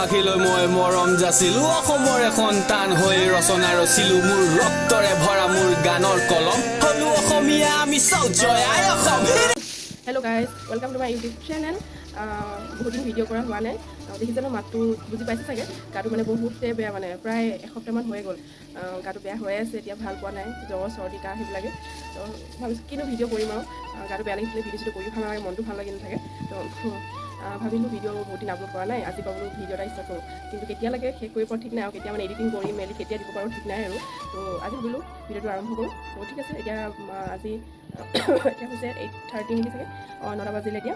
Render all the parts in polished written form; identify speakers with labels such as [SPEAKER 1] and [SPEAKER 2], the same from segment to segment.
[SPEAKER 1] আশীলৈ মই মৰম যাচিলো অসমৰে সন্তান হৈ ৰচনা ৰচিলো মোৰ ৰক্তৰে ভৰা মোৰ গানৰ কলম হলো অসমীয়া আমি চাও জয় আই Assam
[SPEAKER 2] hello' guys welcome to my YouTube channel বহুত দিন ভিডিঅ' কৰা হোৱা নাই দেখিছেনো মাতটো বুজি পাইছে চাগে গাটো মানে বহুতে বেয়া মানে প্ৰায় এসপ্তাহমান হৈ গ'ল গাটো বেয়া হৈ আছে এতিয়া ভাল পোৱা নাই জ্বৰ চৰ্দি কাহ সেইবিলাকে তো ভাবিছোঁ কিনো ভিডিঅ' কৰিম আৰু গাটো বেয়া লাগিছিলে ভিডিঅ' চিডিঅ' কৰি ভাল নালাগে মনটো ভাল লাগি নাথাকে তো ভাবিলোঁ ভিডিঅ' বহুত দিন আপলোড কৰা নাই আজি পৰা বোলো ভিডিঅ' এটা ষ্টাৰ্ট কৰোঁ কিন্তু কেতিয়ালৈকে শেষ কৰিব ঠিক নাই আৰু কেতিয়া মানে এডিটিং কৰি মেলি কেতিয়া দিব পাৰোঁ ঠিক নাই আৰু তো আজি ভাবিলোঁ ভিডিঅ'টো আৰম্ভ কৰোঁ তো ঠিক আছে এতিয়া আজি এতিয়া হৈছে 8:30 নেকি চাগে 9টা বাজিলে এতিয়া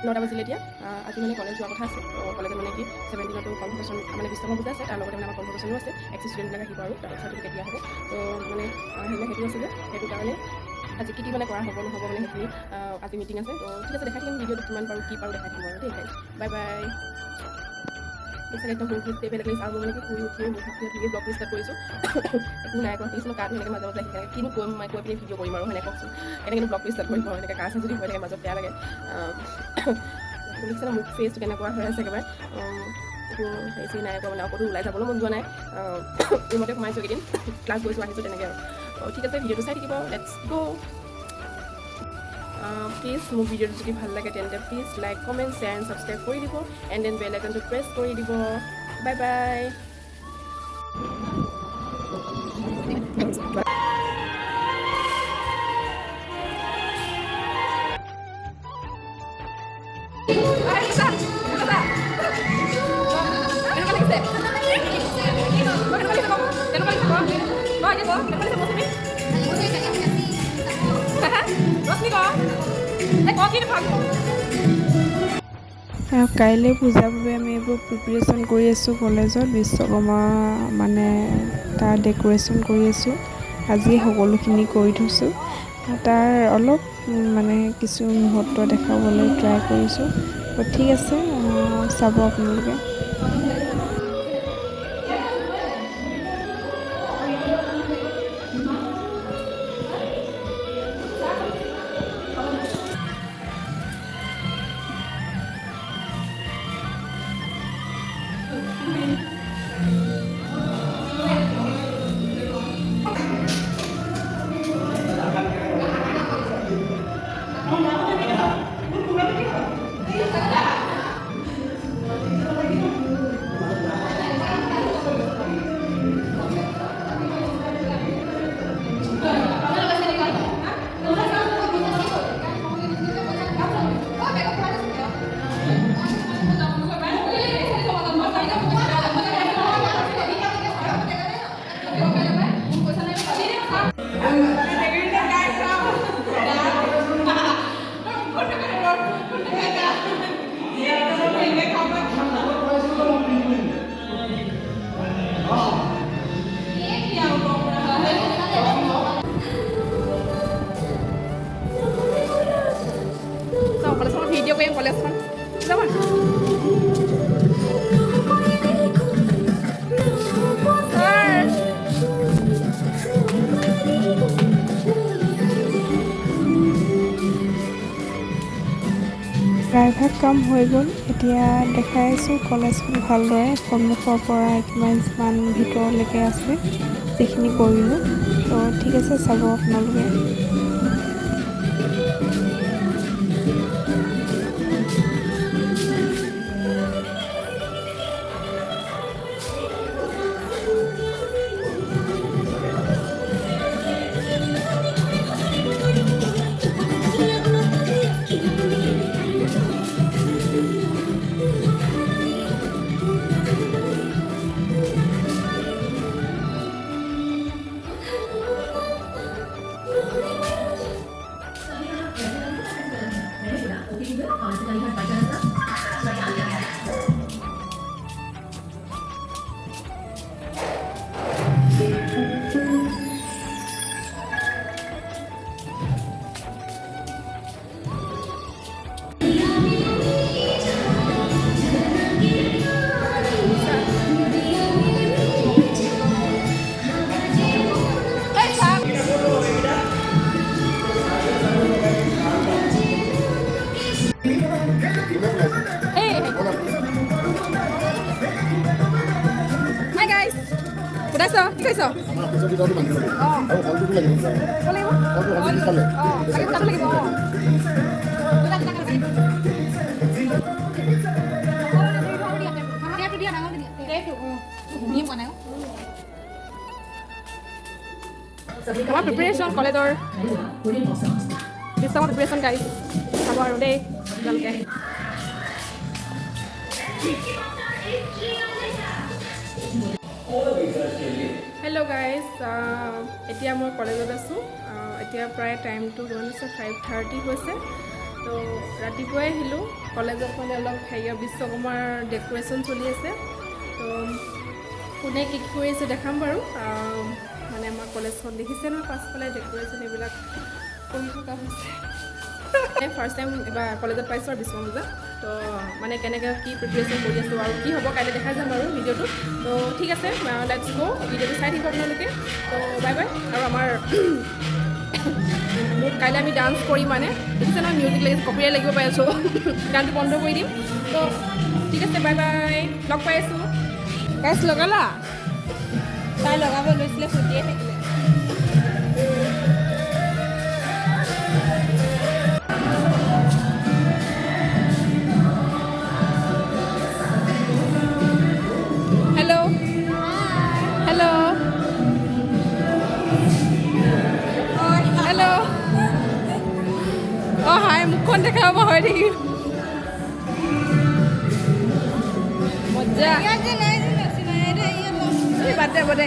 [SPEAKER 2] 9টা বাজিলে এতিয়া আজি মানে কলেজ যোৱা কথা আছে কলেজত মানে কি 17টো কনভকেশ্যন মানে বিশ্বকৰ্মা পূজা আছে তাৰ লগতে মানে আমাৰ কনভকেশ্যনো আছে এক্সিছ ষ্টুডেণ্টবিলাক আহিব আৰু তাৰ চাৰ্টিফিকেট দিয়া হ'ব তো মানে সেইটো আছে যে সেইটো কাৰণে আজি কি মানে কৰা হ'ব নহ'ব মানে সেইখিনি আজি মিটিং আছে তো ঠিক আছে দেখাই থাকিম ভিডিঅ'টো কিমান পাৰোঁ কি পাৰোঁ দেখাই থাকিম আৰু দেই বাই বাই চাগে একদম শুই উঠি বেলেগ লাগিছে আৰু মানে কি শুই উঠি ব্লগ ষ্টাৰ্ট কৰিছোঁ একো নাই কৰা দেখিছিলোঁ কাৰ্ড সেনেকৈ মাজে মাজে শিকাই কিনো কৰিম মই কৈ পিনি ভিডিঅ' কৰিম আৰু সেনেকৈ কওকচোন কেনেকৈ ব্লগ ষ্টাৰ্ট কৰিম আৰু এনেকৈ কাজ যদি হৈ থাকে মাজত বেয়া লাগে দেখিছে মোক ফেচটো কেনেকুৱা হৈ আছে একেবাৰে একো হেৰি নাই কৰা মানে অকতো ওলাই যাবলৈ মন যোৱা নাই ৰুমতে সোমাইছোঁ এইকেইদিন ক্লাছ গৈছোঁ আহিছোঁ তেনেকৈ আৰু ঠিক আছে ভিডিঅ'টো চাই থাকিব লেটছ গ' প্লিজ মোৰ ভিডিঅ'টো যদি ভাল লাগে তেন্তে please like comment share and subscribe কৰি দিব এণ্ড দেন বেল আইকনটো প্ৰেছ কৰি দিব বাই বাই
[SPEAKER 3] কাইলৈ পূজাৰ বাবে আমি এইবোৰ প্ৰিপেৰেশ্যন কৰি আছোঁ কলেজত বিশ্বকৰ্মা মানে তাৰ ডেক'ৰেশ্যন কৰি আছোঁ আজি সকলোখিনি কৰি থৈছোঁ তাৰ অলপ মানে কিছু মুহূৰ্ত দেখাবলৈ ট্ৰাই কৰিছোঁ তো ঠিক আছে চাব আপোনালোকে
[SPEAKER 2] ভিডিঅ' কৰিম কলেজখন যাব
[SPEAKER 3] প্ৰায়ভাগ কাম হৈ গ'ল এতিয়া দেখাই আছোঁ কলেজখন ভালদৰে সন্মুখৰ পৰা কিমান ভিতৰলৈকে আছে যিখিনি কৰিলোঁ তো ঠিক আছে চাব আপোনালোকে
[SPEAKER 2] খাইছ কি খাইছ আমাৰ প্ৰিপেৰেশ্যন কলেজৰ ডিষ্টামৰ প্ৰিপেৰেশ্যন গাইজ চাব আৰু দেই আপোনালোকে হেল্ল' গাইজ এতিয়া মই কলেজত আছোঁ এতিয়া প্ৰায় টাইমটো কিমান হৈছে 5:30 হৈছে তো ৰাতিপুৱাই আহিলোঁ কলেজত মানে অলপ হেৰিয়া বিশ্বকৰ্মাৰ ডেক'ৰেশ্যন চলি আছে তো কোনে কি কৰি আছে দেখাম বাৰু মানে আমাৰ কলেজখন দেখিছে নহয় পাছফালে ডেক'ৰেশ্যন এইবিলাক কৰি থকা হৈছে ফাৰ্ষ্ট টাইম এবাৰ কলেজত পাইছোঁ আৰু বিশ্বকৰ্মা পূজা তো মানে কেনেকৈ কি প্ৰিপেৰেশ্যন কৰি আছোঁ আৰু কি হ'ব কাইলৈ দেখাই যাম আৰু ভিডিঅ'টো তো ঠিক আছে লেটছ গ' ভিডিঅ'টো চাই থাকিব আপোনালোকে তো বাই বাই আৰু আমাৰ কাইলৈ আমি ডান্স কৰিম মানে দেখিছে নহয় মিউজিক লাগিছে কপিৰাইট লাগিব পাই আছোঁ গানটো বন্ধ কৰি দিম তো ঠিক আছে বাই বাই লগ পাই আছোঁ গাইছ লগালা তাই লগাব লৈছিলে ফুটিয়ে থাকিলে হেল্ল' হেল্ল' হেল্ল' অঁ হাই মুখখন দেখাব হয় নেকি মজা বাদ দে বাদে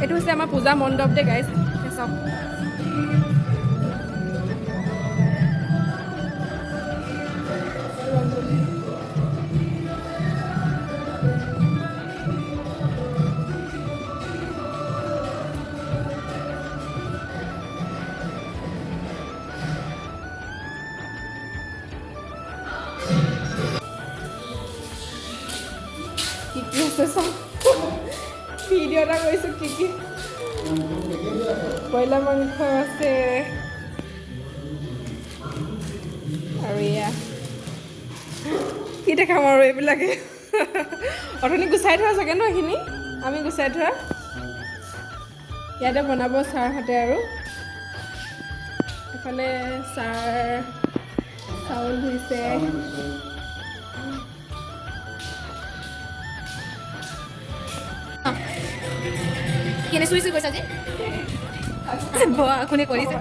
[SPEAKER 2] এইটো হৈছে আমাৰ পূজা মণ্ডপ দে গাইজ চাওক কি কি আছে চাওক ভিডিঅ' এটা কৰিছোঁ কি কি ব্ৰইলাৰ মাংস আছে আৰু এয়া কি দেখাম আৰু এইবিলাকে অথনি গুচাই থোৱা চাগে ন এইখিনি আমি গুচাই থোৱা ইয়াতে বনাব ছাৰহঁতে আৰু এফালে ছাৰ চাউল ধুইছে
[SPEAKER 4] কেনে চুই চুই গৈছা যে কোনে কৰিছে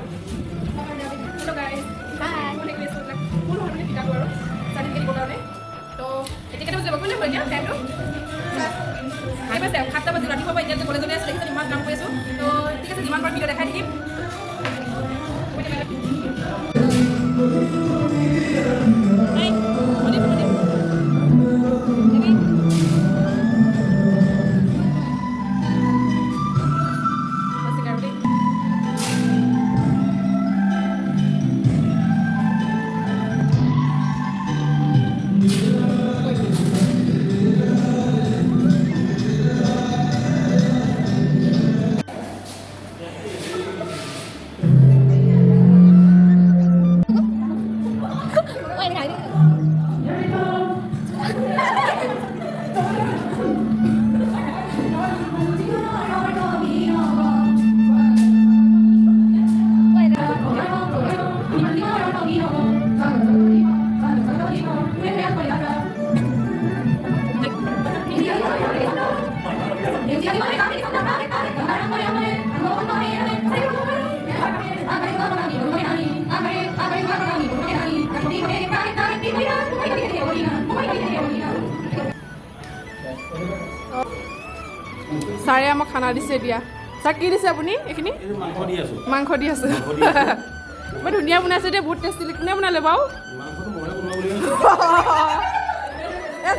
[SPEAKER 2] সাতটা বাজি ৰাতিপুৱা পৰা এতিয়া কলেজলৈ আছে দেখিছে ইমান কাম কৰি আছোঁ তো ঠিক আছে যিমান পাৰোঁ ভিডিঅ' দেখাই থাকিম ছাৰে আমাক খানা দিছে এতিয়া ছাৰ কি দিছে আপুনি এইখিনি মাংস দি আছোঁ বৰ ধুনীয়া বনাইছে দেই বহুত টেষ্টি কোনে বনালে বাৰু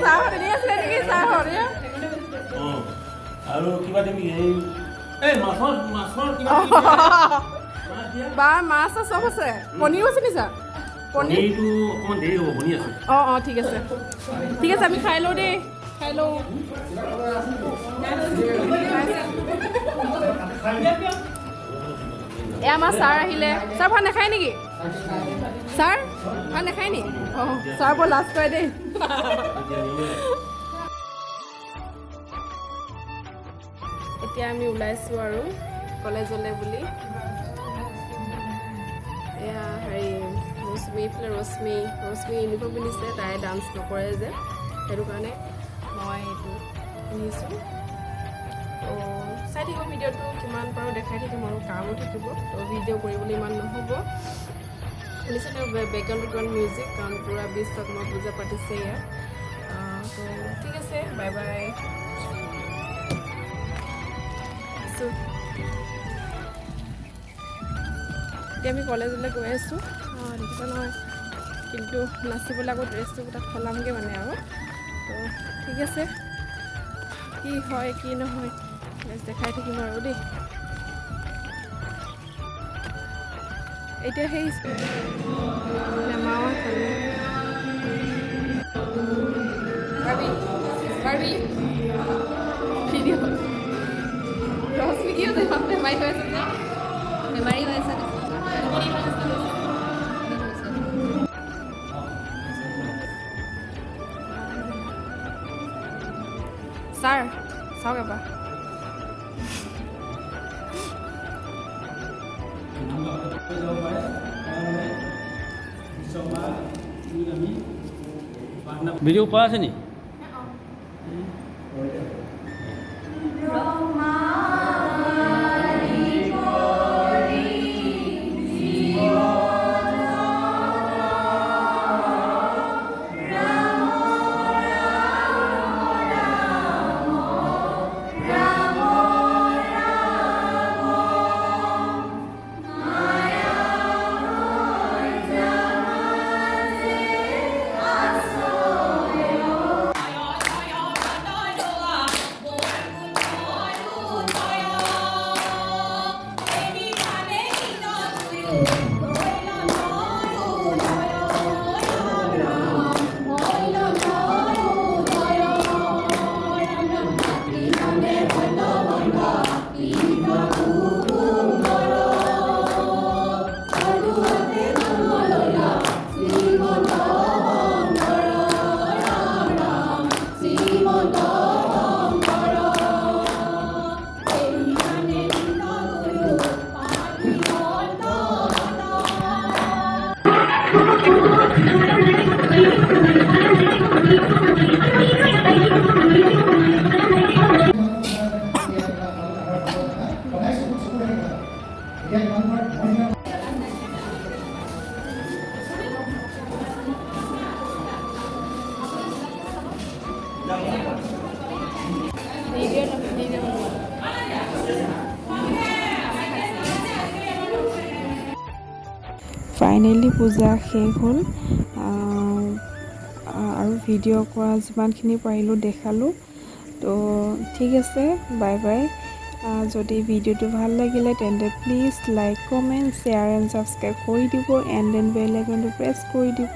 [SPEAKER 2] ছাৰহঁত এনেই আছিলে নেকি ছাৰহঁত
[SPEAKER 5] আৰু কিবা দিবি এই মাছৰ কিবা
[SPEAKER 2] বা মাছ চব আছে পনীৰো আছে নি ছাৰ
[SPEAKER 5] পনীৰটো অকণমান দেৰি হ'ব বনি আছে
[SPEAKER 2] অঁ ঠিক আছে আমি খাই লওঁ দেই খাই লওঁ এয়া আমাৰ ছাৰ আহিলে ছাৰ ভাত নাখায় নেকি ছাৰ ভাত নাখায় নি অঁ ছাৰ বৰ লাজ কৰে দেই এতিয়া আমি ওলাইছোঁ আৰু কলেজলৈ বুলি এয়া হেৰি ৰশ্মি ইউনিফৰ্ম পিন্ধিছে তাই ডান্স নকৰে যে সেইটো কাৰণে মই এইটো পিন্ধিছোঁ তো চাই থাকিব ভিডিঅ'টো কিমান পাৰোঁ দেখাই থাকিম আৰু কামো থাকিব তো ভিডিঅ' কৰিবলৈ ইমান নহ'ব শুনিছে তেওঁ বেকগ্ৰাউণ্ডত কিমান মিউজিক কাৰণ পূৰা বিশ্বত মই পূজা পাতিছে ইয়াত তো ঠিক আছে বাই বাই এতিয়া আমি কলেজলৈ গৈ আছোঁ দেখিছা নহয় কিন্তু নাচিবলৈ আকৌ ড্ৰেছটো তাত সলামগৈ মানে আৰু তো ঠিক আছে কি হয় কি নহয় দেখাই থাকিম আৰু দেই এতিয়া সেই বেমাৰ খালে ভিডিঅ' ৰশ্মি কি হৈছে বেমাৰী হৈ আছে
[SPEAKER 4] বেমাৰী হৈ আছে
[SPEAKER 2] ছাৰ চাওক এবাৰ
[SPEAKER 5] ভিডিঅ' কৰা আছে নি
[SPEAKER 3] ফাইনেলি পূজা শেষ হ'ল আৰু ভিডিঅ' কৰা যিমানখিনি পাৰিলোঁ দেখালোঁ তো ঠিক আছে বাই বাই যদি ভিডিঅ'টো ভাল লাগিলে তেন্তে please like comment share and subscribe কৰি দিব এণ্ড দেন বেল আইকনটো প্ৰেছ কৰি দিব